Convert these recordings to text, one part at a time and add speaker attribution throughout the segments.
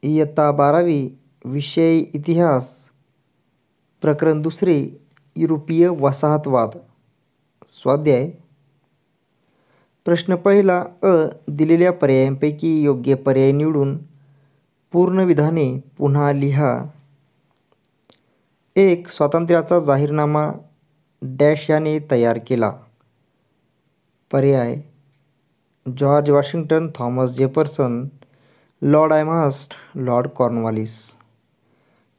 Speaker 1: इयत्ता 12वी विषय इतिहास प्रकरण 2 युरोपीय वसाहतवाद. स्वाध्याय. प्रश्न पहिला. दिलेल्या पर्यायांपैकी योग्य पर्याय निवडून पूर्ण विधाने पुन्हा लिहा. 1. स्वातंत्र्याचा जाहीरनामा डॅश याने तयार केला. पर्याय: George Washington, Thomas Jefferson, Lord Armstrong, Lord Cornwallis.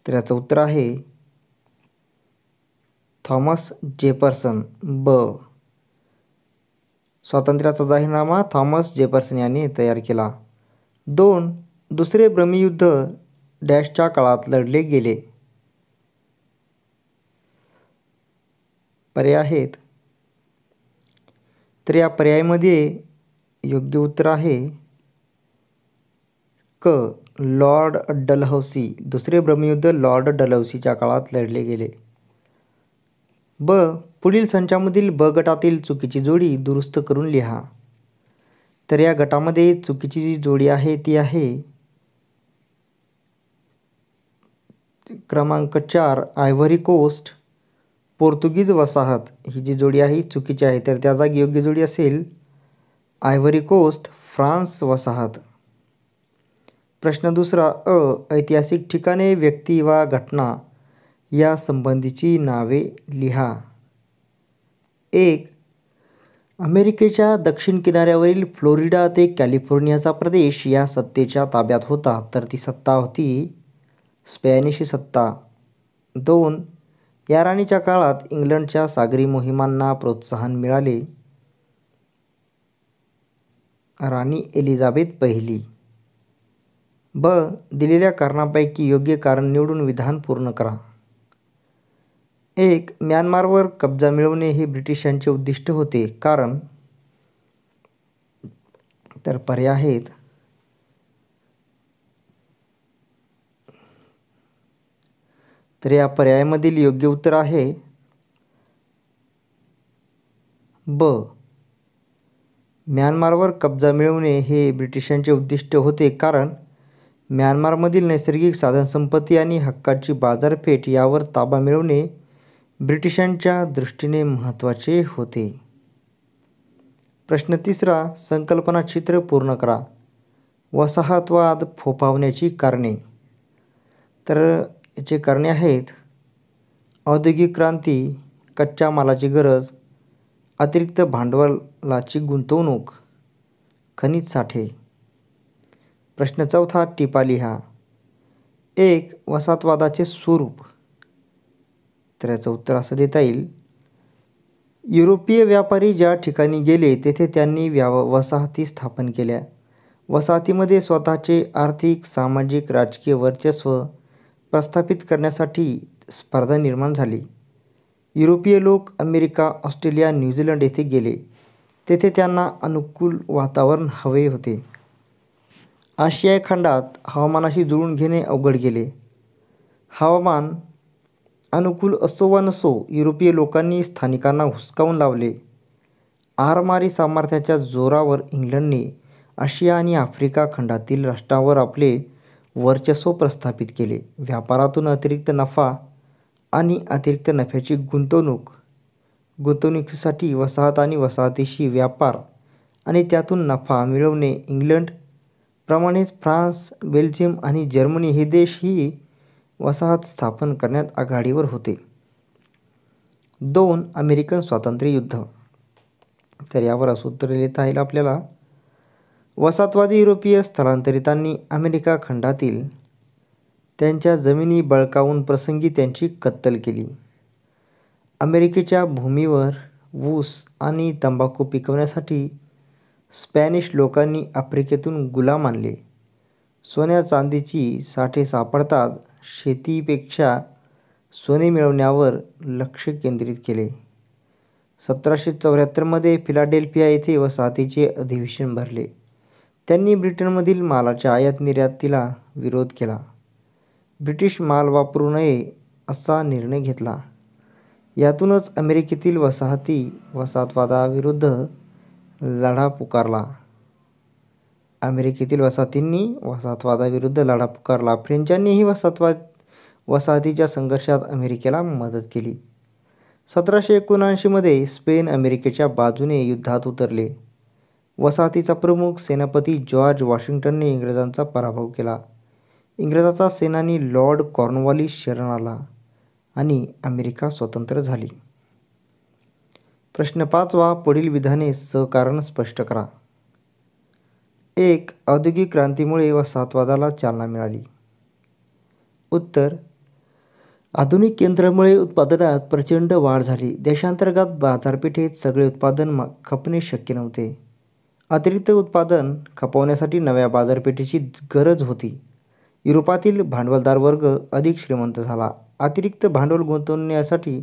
Speaker 1: तर याचं उत्तर आहे थॉमस जेफरसन. ब. स्वातंत्र्याचा जाहीरनामा थॉमस जेफरसन यांनी तयार केला. 2. दुसरे ब्रह्मयुद्ध डॅशच्या काळात लढले गेले. पर्याय आहेत. तर या पर्यायामध्ये योग्य उत्तर आहे क. Lord Dalhousie. दुसरे ब्रह्मयुद्ध लॉर्ड डलहौसीच्या काळात लढले गेले. ब. पुढील संचामधील ब गटातील चुकीची जोडी दुरुस्त करून लिहा. तर या गटामध्ये चुकीची जी जोडी आहे ती आहे क्रमांक 4 आयव्हरी कोस्ट पोर्तुगीज वसाहत. ही जी जोडी आहे चुकीची आहे. तर त्या जागी योग्य जोडी असेल आयव्हरी कोस्ट फ्रान्स वसाहत. प्रश्न दुसरा. ऐतिहासिक ठिकाणे, व्यक्ती वा घटना या संबंधीची नावे लिहा. 1. अमेरिकेच्या दक्षिण किनाऱ्यावरील फ्लोरिडा ते कॅलिफोर्नियाचा प्रदेश या सत्तेच्या ताब्यात होता. तर ती सत्ता होती स्पॅनिश सत्ता. 2. या राणीच्या काळात इंग्लंडच्या सागरी मोहिमांना प्रोत्साहन मिळाले. राणी एलिझाबेथ पहिली. ब. दिलेल्या कारणापैकी योग्य कारण निवडून विधान पूर्ण करा. 1. म्यानमारवर कब्जा मिळवणे हे ब्रिटिशांचे उद्दिष्ट होते. कारण. तर पर्याय आहेत. तर या पर्यायामधील योग्य उत्तर आहे ब. म्यानमारवर कब्जा मिळवणे हे ब्रिटिशांचे उद्दिष्ट होते. कारण म्यानमारमधील नैसर्गिक साधनसंपत्ती आणि हक्काची बाजारपेठ यावर ताबा मिळवणे ब्रिटिशांच्या दृष्टीने महत्त्वाचे होते. प्रश्न तिसरा. संकल्पना चित्र पूर्ण करा. वसाहतवाद फोफावण्याची कारणे. तर याची कारणे आहेत औद्योगिक क्रांती, कच्च्या मालाची गरज, अतिरिक्त भांडवलाची गुंतवणूक, खनिज साठे. प्रश्न चौथा. टिपा लिहा. 1. वसाहतवादाचे स्वरूप. तर याचं उत्तर असं देता येईल. युरोपीय व्यापारी ज्या ठिकाणी गेले तेथे त्यांनी वसाहती स्थापन केल्या. वसाहतीमध्ये स्वतःचे आर्थिक, सामाजिक, राजकीय वर्चस्व प्रस्थापित करण्यासाठी स्पर्धा निर्माण झाली. युरोपीय लोक अमेरिका, ऑस्ट्रेलिया, न्यूझीलंड येथे गेले. तेथे त्यांना अनुकूल वातावरण हवे होते. आशियाई खंडात हवामानाशी जुळवून घेणे अवघड गेले. हवामान अनुकूल असो वा नसो, युरोपीय लोकांनी स्थानिकांना हुसकावून लावले. आरमारी सामर्थ्याच्या जोरावर इंग्लंडने आशिया आणि आफ्रिका खंडातील राष्ट्रांवर आपले वर्चस्व प्रस्थापित केले. व्यापारातून अतिरिक्त नफा आणि अतिरिक्त नफ्याची गुंतवणुकीसाठी वसाहत आणि वसाहतीशी व्यापार आणि त्यातून नफा मिळवणे. इंग्लंड प्रमाणेच फ्रान्स, बेल्जियम आणि जर्मनी हे देश ही वसाहत स्थापन करण्यात आघाडीवर होते. 2. अमेरिकन स्वातंत्र्य युद्ध. तर यावर असं उत्तर लिहिता येईल आपल्याला. वसाहतवादी युरोपीय स्थलांतरितांनी अमेरिका खंडातील त्यांच्या जमिनी बळकावून प्रसंगी त्यांची कत्तल केली. अमेरिकेच्या भूमीवर ऊस आणि तंबाखू पिकवण्यासाठी स्पॅनिश लोकांनी आफ्रिकेतून गुलाम आणले. सोन्या चांदीची साठे सापडताच शेतीपेक्षा सोने मिळवण्यावर लक्ष केंद्रित केले. 1774 मध्ये फिलाडेल्फिया येथे वसाहतीचे अधिवेशन भरले. त्यांनी ब्रिटनमधील मालाच्या आयात निर्यातीला विरोध केला. ब्रिटिश माल वापरू नये असा निर्णय घेतला. यातूनच अमेरिकेतील वसाहतवादाविरुद्ध लढा पुकारला. अमेरिकेतील वसाहतींनी वसाहतवादाविरुद्ध लढा पुकारला. फ्रेंचांनीही वसाहतीच्या संघर्षात अमेरिकेला मदत केली. 1779 मध्ये स्पेन अमेरिकेच्या बाजूने युद्धात उतरले. वसाहतीचा प्रमुख सेनापती जॉर्ज वॉशिंग्टनने इंग्रजांचा पराभव केला. इंग्रजांचा सेनानी लॉर्ड कॉर्नवॉलिस शरण आला आणि अमेरिका स्वतंत्र झाली. प्रश्न 5वा. पुढील विधाने सकारण स्पष्ट करा. 1. औद्योगिक क्रांतीमुळे वसाहतवादाला चालना मिळाली. उत्तर. आधुनिक यंत्रामुळे उत्पादनात प्रचंड वाढ झाली. देशांतर्गत बाजारपेठेत सगळे उत्पादन खपणे शक्य नव्हते. अतिरिक्त उत्पादन खपवण्यासाठी नव्या बाजारपेठेची गरज होती. युरोपातील भांडवलदार वर्ग अधिक श्रीमंत झाला. अतिरिक्त भांडवल गुंतवण्यासाठी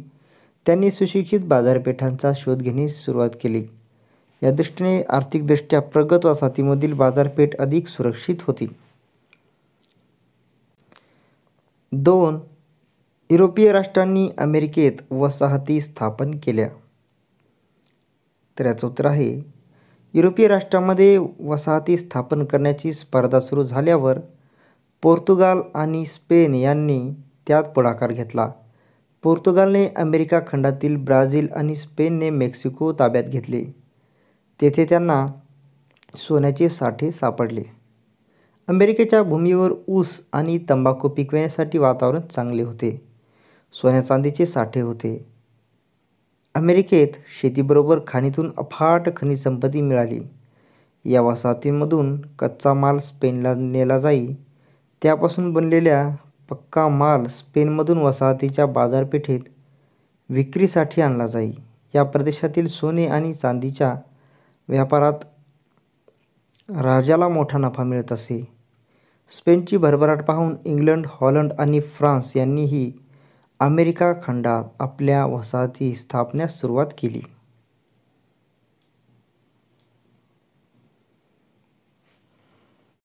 Speaker 1: त्यांनी सुशिक्षित बाजारपेठांचा शोध घेण्यास सुरुवात केली. या दृष्टीने आर्थिकदृष्ट्या प्रगत वसाहतीमधील बाजारपेठ अधिक सुरक्षित होती. 2. युरोपीय राष्ट्रांनी अमेरिकेत वसाहती स्थापन केल्या. तर याचं उत्तर आहे, युरोपीय राष्ट्रांमध्ये वसाहती स्थापन करण्याची स्पर्धा सुरू झाल्यावर पोर्तुगाल आणि स्पेन यांनी त्यात पुढाकार घेतला. पोर्तुगालने अमेरिका खंडातील ब्राझील आणि स्पेनने मेक्सिको ताब्यात घेतले. तेथे त्यांना सोन्याचे साठे सापडले. अमेरिकेच्या भूमीवर ऊस आणि तंबाखू पिकविण्यासाठी वातावरण चांगले होते. सोन्या-चांदीचे साठे होते. अमेरिकेत शेतीबरोबर खाणीतून अफाट खनिज संपत्ती मिळाली. या वसाहतींमधून कच्चा माल स्पेनला नेला जाई. त्यापासून बनलेल्या पक्का माल स्पेनमधून वसाहतीच्या बाजारपेठेत विक्रीसाठी आणला जाई. या प्रदेशातील सोने आणि चांदीच्या व्यापारात राजाला मोठा नफा मिळत असे. स्पेनची भरभराट पाहून इंग्लंड, हॉलंड आणि फ्रान्स यांनीही अमेरिका खंडात आपल्या वसाहती स्थापण्यास सुरुवात केली.